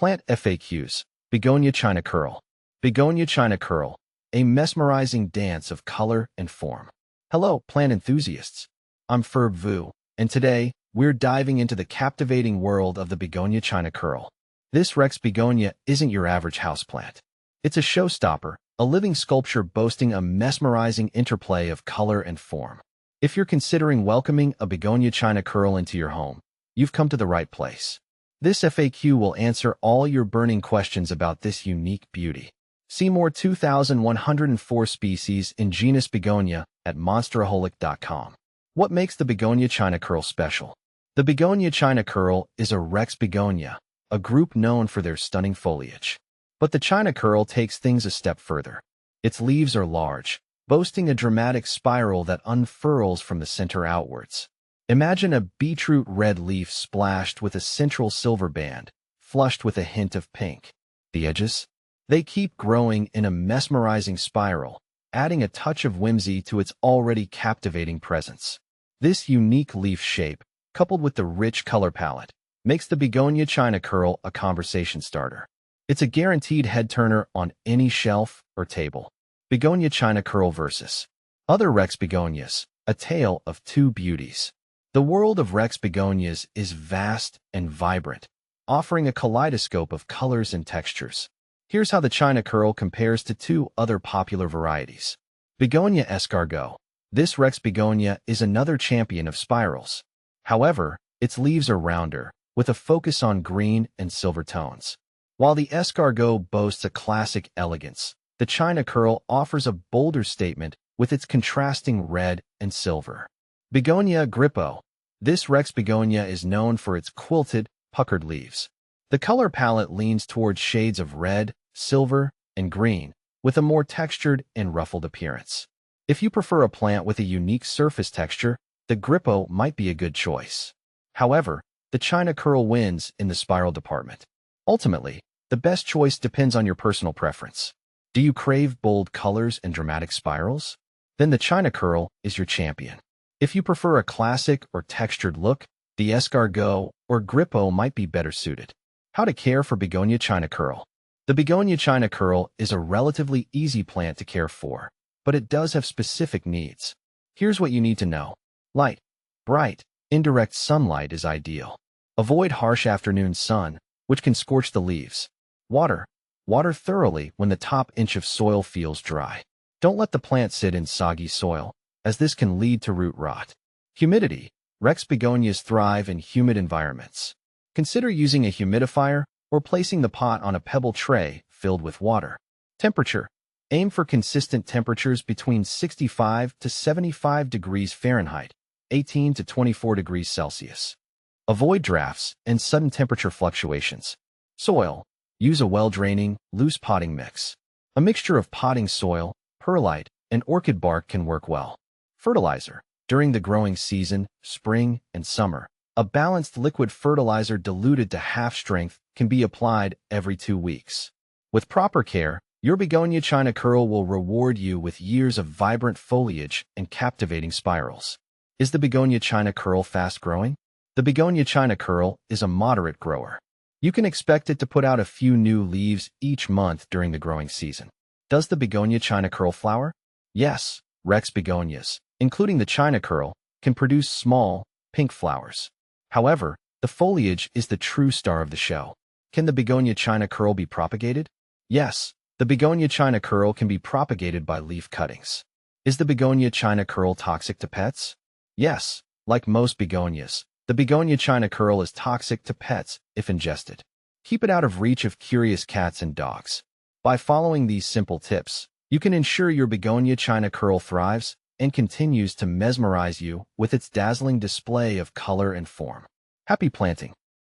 Plant FAQs. Begonia China Curl. Begonia China Curl, a mesmerizing dance of color and form. Hello, plant enthusiasts. I'm Ferb Vu, and today, we're diving into the captivating world of the Begonia China Curl. This Rex begonia isn't your average houseplant. It's a showstopper, a living sculpture boasting a mesmerizing interplay of color and form. If you're considering welcoming a Begonia China Curl into your home, you've come to the right place. This FAQ will answer all your burning questions about this unique beauty. See more 2,104 species in genus Begonia at monsteraholic.com. What makes the Begonia China Curl special? The Begonia China Curl is a Rex begonia, a group known for their stunning foliage. But the China Curl takes things a step further. Its leaves are large, boasting a dramatic spiral that unfurls from the center outwards. Imagine a beetroot red leaf splashed with a central silver band, flushed with a hint of pink. The edges? They keep growing in a mesmerizing spiral, adding a touch of whimsy to its already captivating presence. This unique leaf shape, coupled with the rich color palette, makes the Begonia China Curl a conversation starter. It's a guaranteed head-turner on any shelf or table. Begonia China Curl versus other Rex begonias, a tale of two beauties. The world of Rex begonias is vast and vibrant, offering a kaleidoscope of colors and textures. Here's how the China Curl compares to two other popular varieties. Begonia escargot. This Rex begonia is another champion of spirals. However, its leaves are rounder, with a focus on green and silver tones. While the escargot boasts a classic elegance, the China Curl offers a bolder statement with its contrasting red and silver. Begonia grippo. This Rex begonia is known for its quilted, puckered leaves. The color palette leans towards shades of red, silver, and green, with a more textured and ruffled appearance. If you prefer a plant with a unique surface texture, the grippo might be a good choice. However, the China Curl wins in the spiral department. Ultimately, the best choice depends on your personal preference. Do you crave bold colors and dramatic spirals? Then the China Curl is your champion. If you prefer a classic or textured look, the escargot or grippo might be better suited. How to care for Begonia China Curl. The Begonia China Curl is a relatively easy plant to care for, but it does have specific needs. Here's what you need to know. Light. Bright, indirect sunlight is ideal. Avoid harsh afternoon sun, which can scorch the leaves. Water. Water thoroughly when the top inch of soil feels dry. Don't let the plant sit in soggy soil, as this can lead to root rot. Humidity. Rex begonias thrive in humid environments. Consider using a humidifier or placing the pot on a pebble tray filled with water. Temperature. Aim for consistent temperatures between 65 to 75 degrees Fahrenheit, 18 to 24 degrees Celsius. Avoid drafts and sudden temperature fluctuations. Soil. Use a well-draining, loose potting mix. A mixture of potting soil, perlite, and orchid bark can work well. Fertilizer. During the growing season, spring and summer, a balanced liquid fertilizer diluted to half strength can be applied every 2 weeks. With proper care, your Begonia China Curl will reward you with years of vibrant foliage and captivating spirals. Is the Begonia China Curl fast-growing? The Begonia China Curl is a moderate grower. You can expect it to put out a few new leaves each month during the growing season. Does the Begonia China Curl flower? Yes, Rex begonias, including the China Curl, can produce small, pink flowers. However, the foliage is the true star of the show. Can the Begonia China Curl be propagated? Yes, the Begonia China Curl can be propagated by leaf cuttings. Is the Begonia China Curl toxic to pets? Yes, like most begonias, the Begonia China Curl is toxic to pets if ingested. Keep it out of reach of curious cats and dogs. By following these simple tips, you can ensure your Begonia China Curl thrives and continues to mesmerize you with its dazzling display of color and form. Happy planting!